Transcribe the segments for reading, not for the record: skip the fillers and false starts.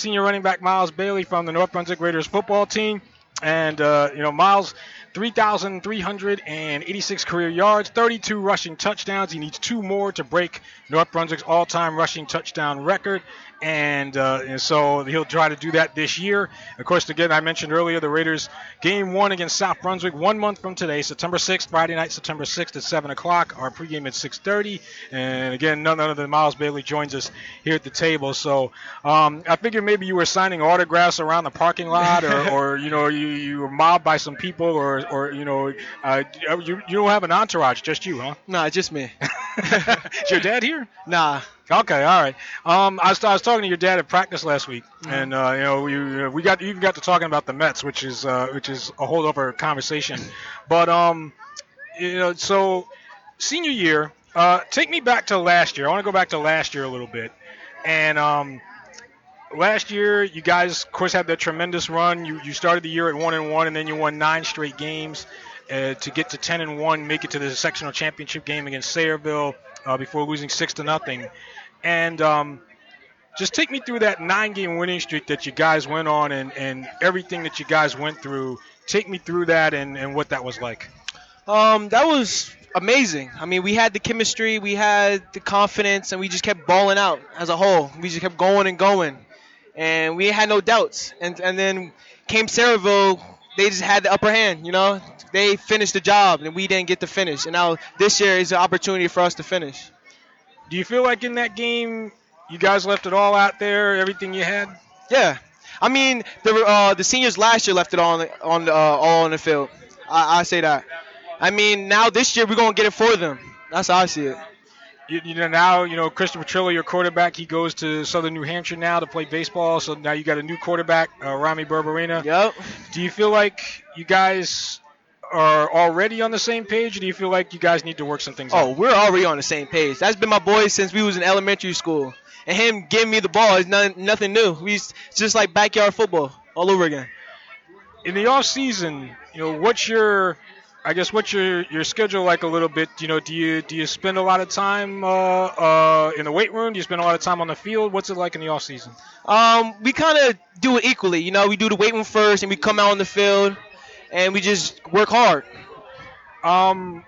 Senior running back Myles Bailey from the North Brunswick Raiders football team. And, Myles, 3,386 career yards, 32 rushing touchdowns. He needs 2 more to break North Brunswick's all-time rushing touchdown record. And so he'll try to do that this year. Of course, again, I mentioned earlier, the Raiders game 1 against South Brunswick 1 month from today, September 6th, Friday night, September 6th at 7 o'clock. Our pregame at 6:30. And again, none other than Myles Bailey joins us here at the table. So I figured maybe you were signing autographs around the parking lot, or you were mobbed by some people, or you don't have an entourage, just you, huh? Nah, just me. Is your dad here? Nah. Okay, all right. I was talking to your dad at practice last week, and we even got to talking about the Mets, which is a whole other conversation. But so senior year, take me back to last year. I want to go back to last year a little bit, and last year you guys, of course, had that tremendous run. You started the year at 1-1, and then you won 9 straight games to get to 10-1, make it to the sectional championship game against Sayreville before losing 6-0. And just take me through that 9-game winning streak that you guys went on, and everything that you guys went through. Take me through that and what that was like. That was amazing. I mean, we had the chemistry, we had the confidence, and we just kept balling out as a whole. We just kept going and going, and we had no doubts. And then came Sayreville, they just had the upper hand, They finished the job, and we didn't get to finish. And now this year is an opportunity for us to finish. Do you feel like in that game you guys left it all out there, everything you had? Yeah. I mean, the seniors last year left it all on the field. I say that. I mean, now this year we're going to get it for them. That's how I see it. Now, Christopher Trillo, your quarterback, he goes to Southern New Hampshire now to play baseball. So now you got a new quarterback, Rami Berberina. Yep. Do you feel like you guys are already on the same page, or do you feel like you guys need to work some things out? Oh, we're already on the same page. That's been my boy since we was in elementary school. And him giving me the ball is nothing new. It's just like backyard football all over again. In the off season, what's your schedule like a little bit? Do you spend a lot of time in the weight room? Do you spend a lot of time on the field? What's it like in the off season? We kind of do it equally. We do the weight room first, and we come out on the field, and we just work hard. Now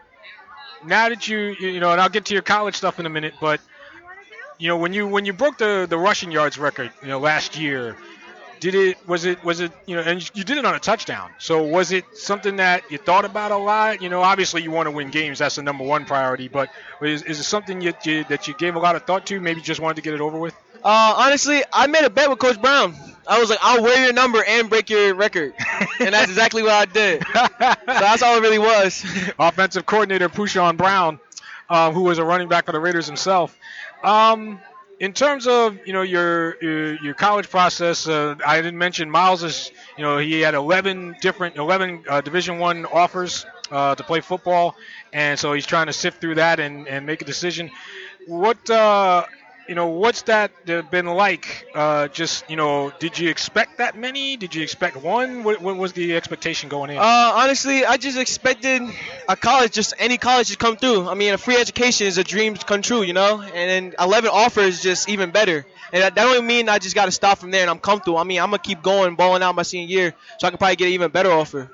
that and I'll get to your college stuff in a minute, but when you broke the rushing yards record, last year, was it and you did it on a touchdown. So was it something that you thought about a lot? Obviously you want to win games, that's the number one priority, but is it something that you gave a lot of thought to, maybe just wanted to get it over with? Honestly, I made a bet with Coach Brown. I was like, I'll wear your number and break your record. And that's exactly what I did. So that's all it really was. Offensive coordinator Pushawn Brown, who was a running back for the Raiders himself. In terms of, your college process, I didn't mention Myles is, he had 11 Division I offers to play football. And so he's trying to sift through that and make a decision. What's that been like? Did you expect that many? Did you expect one? What was the expectation going in? Honestly, I just expected any college to come through. I mean, a free education is a dream come true, And then 11 offers is just even better. And that don't mean I just got to stop from there and I'm comfortable. I mean, I'm going to keep going, balling out my senior year so I can probably get an even better offer.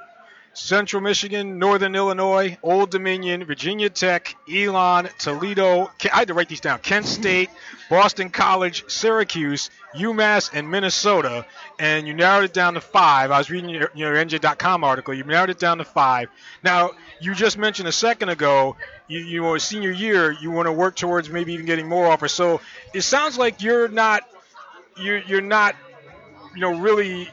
Central Michigan, Northern Illinois, Old Dominion, Virginia Tech, Elon, Toledo, I had to write these down, Kent State, Boston College, Syracuse, UMass, and Minnesota, and you narrowed it down to 5. I was reading your NJ.com article. You narrowed it down to 5. Now, you just mentioned a second ago, you senior year, you want to work towards maybe even getting more offers. So it sounds like you're not really.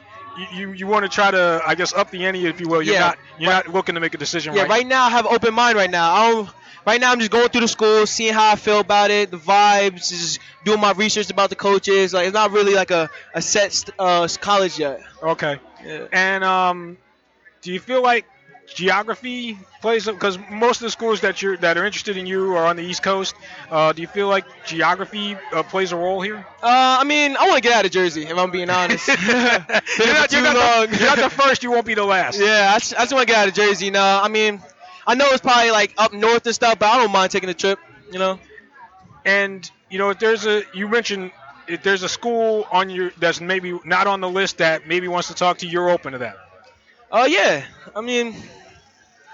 You want to try to, I guess, up the ante, if you will. You're not looking to make a decision right now. Yeah, right now I have an open mind right now. Right now I'm just going through the school, seeing how I feel about it, the vibes, just doing my research about the coaches. Like, it's not really like a set college yet. Okay. Yeah. And do you feel like geography plays, because most of the schools that are interested in you are on the East Coast? Do you feel like geography plays a role here? I mean, I want to get out of Jersey, if I'm being honest. You're not the first, you won't be the last. Yeah, I just want to get out of Jersey. No, I mean, I know it's probably like up north and stuff, but I don't mind taking a trip, And if you mentioned if there's a school on your that's maybe not on the list that maybe wants to talk to you, you're open to that. Oh yeah. I mean,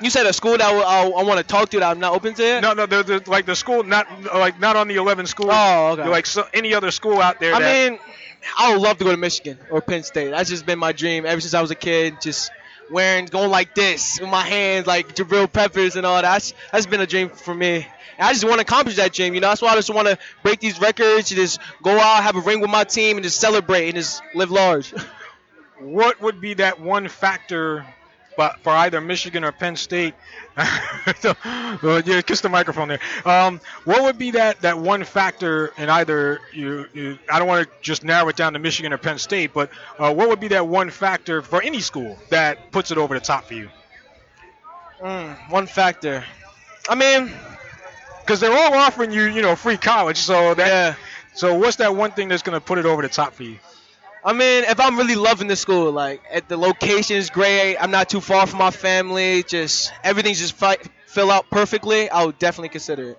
you said a school that I want to talk to that I'm not open to it? No, like the school, not on the 11 school. Oh, okay. Like any other school out there. I mean, I would love to go to Michigan or Penn State. That's just been my dream ever since I was a kid. Just going like this with my hands, like Jabril Peppers and all that. That's been a dream for me. And I just want to accomplish that dream. That's why I just want to break these records, just go out, have a ring with my team, and just celebrate and just live large. What would be that one factor? But for either Michigan or Penn State, kiss the microphone there. What would be that one factor in either you? I don't want to just narrow it down to Michigan or Penn State, but what would be that one factor for any school that puts it over the top for you? One factor. I mean, because they're all offering you, free college, so that. Yeah. So what's that one thing that's going to put it over the top for you? I mean, if I'm really loving the school, like the location is great, I'm not too far from my family, just everything's just fill out perfectly, I would definitely consider it,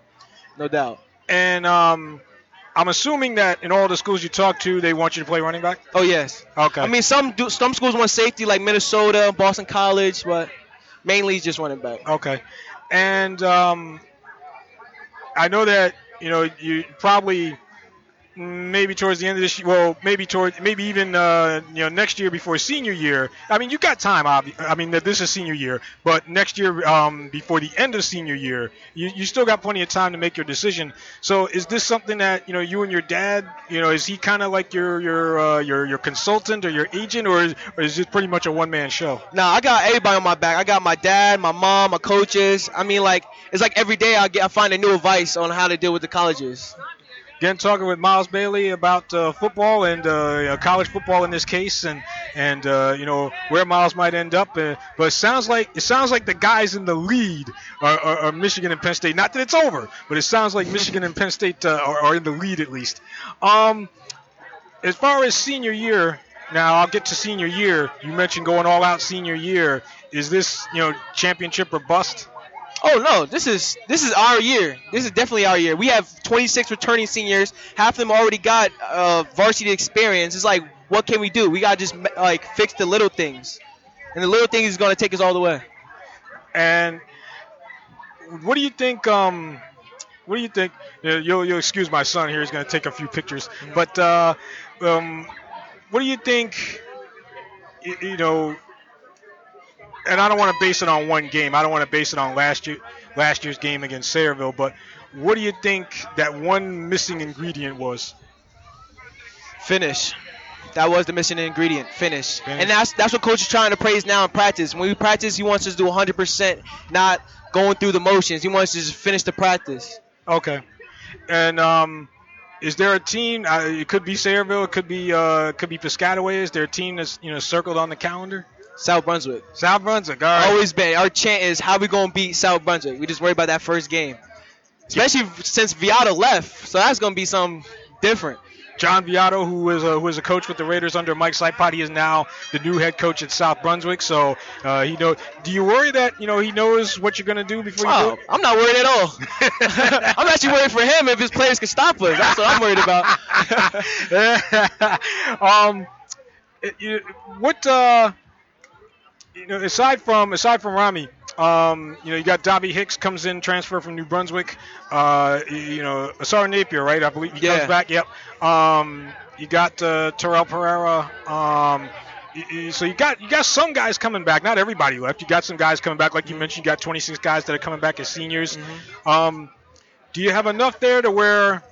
no doubt. And I'm assuming that in all the schools you talk to, they want you to play running back? Oh yes. Okay. I mean, some schools want safety, like Minnesota, Boston College, but mainly just running back. Okay. And I know that you probably. Maybe towards the end of this year, well, maybe even next year before senior year. I mean, you got time. I mean, this is senior year, but next year before the end of senior year, you still got plenty of time to make your decision. So, is this something that you and your dad, is he kind of like your consultant or your agent, or is it pretty much a one-man show? No, I got everybody on my back. I got my dad, my mom, my coaches. I mean, like it's like every day I find a new advice on how to deal with the colleges. Again, talking with Myles Bailey about football and college football in this case, and where Myles might end up. But it sounds like the guys in the lead are Michigan and Penn State. Not that it's over, but it sounds like Michigan and Penn State are in the lead at least. As far as senior year, now I'll get to senior year. You mentioned going all out senior year. Is this championship or bust? Oh no, this is our year. This is definitely our year. We have 26 returning seniors. Half of them already got varsity experience. It's like, what can we do? We gotta just fix the little things, and the little things is gonna take us all the way. And what do you think? What do you think? You'll excuse my son here. He's gonna take a few pictures. But what do you think? And I don't want to base it on one game. I don't want to base it on last year's game against Sayreville. But what do you think that one missing ingredient was? Finish. That was the missing ingredient. Finish. And that's what coach is trying to praise now in practice. When we practice, he wants us to do 100%, not going through the motions. He wants us to just finish the practice. Okay. And is there a team? It could be Sayreville. It could be Piscataway. Is there a team that's circled on the calendar? South Brunswick. South Brunswick, all right. Always been. Our chant is, how we going to beat South Brunswick? We just worry about that first game. Especially since Viata left, so that's going to be something different. John Viato, who was a coach with the Raiders under Mike Saipati, is now the new head coach at South Brunswick. So he knows. Do you worry that he knows what you're going to do before you do it? I'm not worried at all. I'm actually worried for him if his players can stop us. That's what I'm worried about. Aside from Rami, you got Dobby Hicks comes in, transfer from New Brunswick. Asar Napier, right? I believe he comes back. Yep. You got Terrell Pereira. So you got some guys coming back. Not everybody left. You got some guys coming back, like you mentioned. You got 26 guys that are coming back as seniors. Mm-hmm. Do you have enough there to where,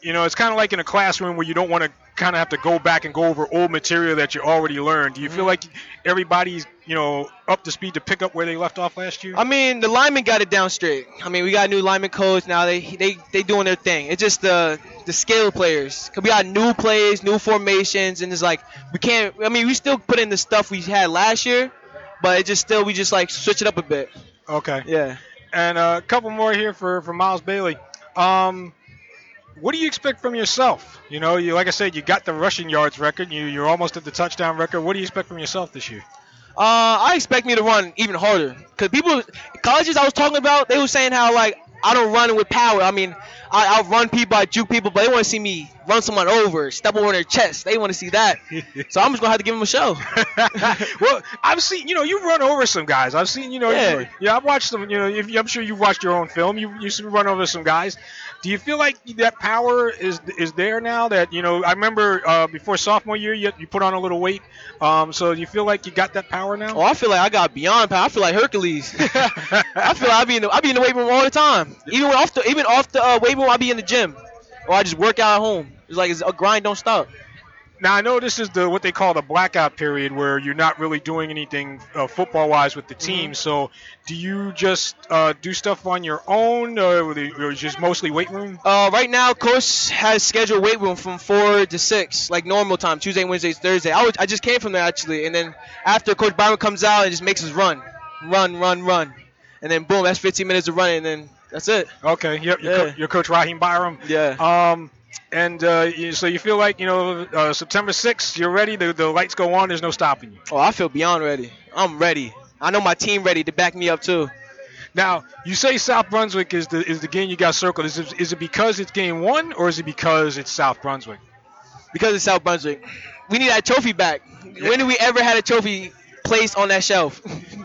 it's kind of like in a classroom where you don't want to kind of have to go back and go over old material that you already learned? Do you feel like everybody's up to speed to pick up where they left off last year? I mean, the linemen got it down straight. I mean, we got new lineman coach now. They doing their thing. It's just the skill players. Cause we got new plays, new formations, and it's like we can't. I mean, we still put in the stuff we had last year, but we just like switch it up a bit. Okay. Yeah. And a couple more here for Myles Bailey. What do you expect from yourself? Like I said, you got the rushing yards record. You're almost at the touchdown record. What do you expect from yourself this year? I expect me to run even harder. Because colleges I was talking about, they were saying how, like, I don't run with power. I mean, I'll run people, I juke people, but they want to see me run someone over, step over their chest. They want to see that. So I'm just gonna have to give them a show. Well, I've seen, you run over some guys. I've seen, Yeah. I've watched them. I'm sure you've watched your own film. You used to run over some guys. Do you feel like that power is there now? That I remember before sophomore year, you put on a little weight. So do you feel like you got that power now? Oh, I feel like I got beyond power. I feel like Hercules. I feel like I be in the weight room all the time. Even off the weight room, I be in the gym, or I just work out at home. It's a grind, don't stop. Now I know this is what they call the blackout period, where you're not really doing anything football-wise with the team. So, do you just do stuff on your own, or just mostly weight room? Right now, coach has scheduled weight room from 4 to 6, like normal time, Tuesday, Wednesdays, Thursday. I just came from there actually, and then after Coach Byron comes out and just makes us run, and then boom, that's 15 minutes of running, and then that's it. Okay, yep, you're Coach Raheem Byram. Yeah. And so you feel like September 6th, you're ready. The lights go on. There's no stopping you. Oh, I feel beyond ready. I'm ready. I know my team ready to back me up too. Now you say South Brunswick is the game you got circled. Is it because it's game 1, or is it because it's South Brunswick? Because it's South Brunswick. We need that trophy back. Yeah. When did we ever had a trophy placed on that shelf?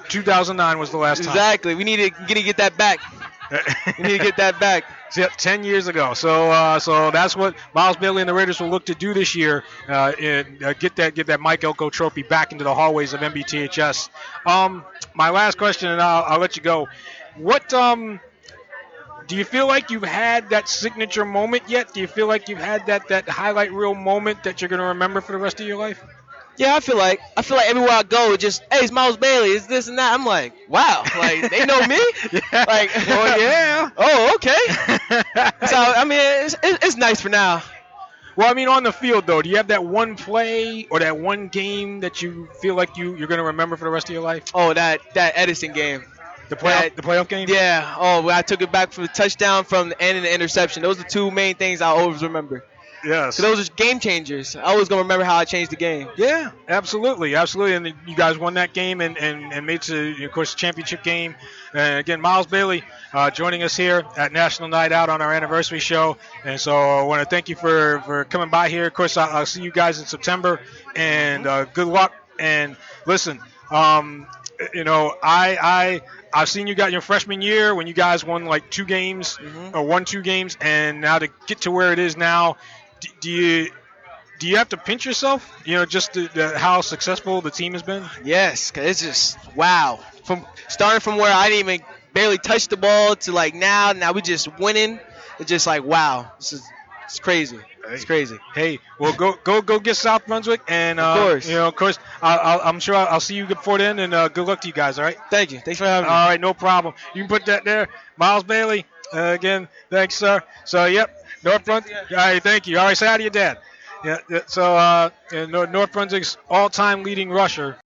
2009 was the last time. Exactly. We need to get that back. We need to get that back. Yep, 10 years ago. So that's what Myles Bailey and the Raiders will look to do this year. Get that Mike Elko trophy back into the hallways of MBTHS. My last question, and I'll let you go. What do you feel like you've had that signature moment yet? Do you feel like you've had that highlight reel moment that you're going to remember for the rest of your life? Yeah, I feel like everywhere I go, it's just, hey, it's Myles Bailey, it's this and that. I'm like, wow, like they know me. Yeah. Like, well, yeah. Oh, okay. So I mean, it's nice for now. Well, I mean, on the field though, do you have that one play or that one game that you feel like you're going to remember for the rest of your life? Oh, that Edison game. The playoff game? Yeah. Oh, I took it back for the touchdown from the end and the interception. Those are the two main things I always remember. Yes. So those are game changers. I always gonna remember how I changed the game. Yeah, absolutely. And you guys won that game and made it to, of course, the championship game. And again, Myles Bailey joining us here at National Night Out on our anniversary show. And so I want to thank you for coming by here. Of course, I'll see you guys in September. And good luck. And listen, I've seen you got your freshman year when you guys won like 2 games or won 2 games, and now to get to where it is now. Do you have to pinch yourself, just how successful the team has been? Yes, because it's just, wow. Starting from where I didn't even barely touch the ball to like now we just winning. It's just like, wow. It's crazy. It's crazy. Hey, well, go get South Brunswick, and of course, I'm sure I'll see you before then, and good luck to you guys. All right. Thank you. Thanks for having me. All right, no problem. You can put that there, Myles Bailey. Again, thanks, sir. So, yep. North Brunswick. All right, thank you. All right, say hi to your dad. Yeah. So, North Brunswick's all-time leading rusher.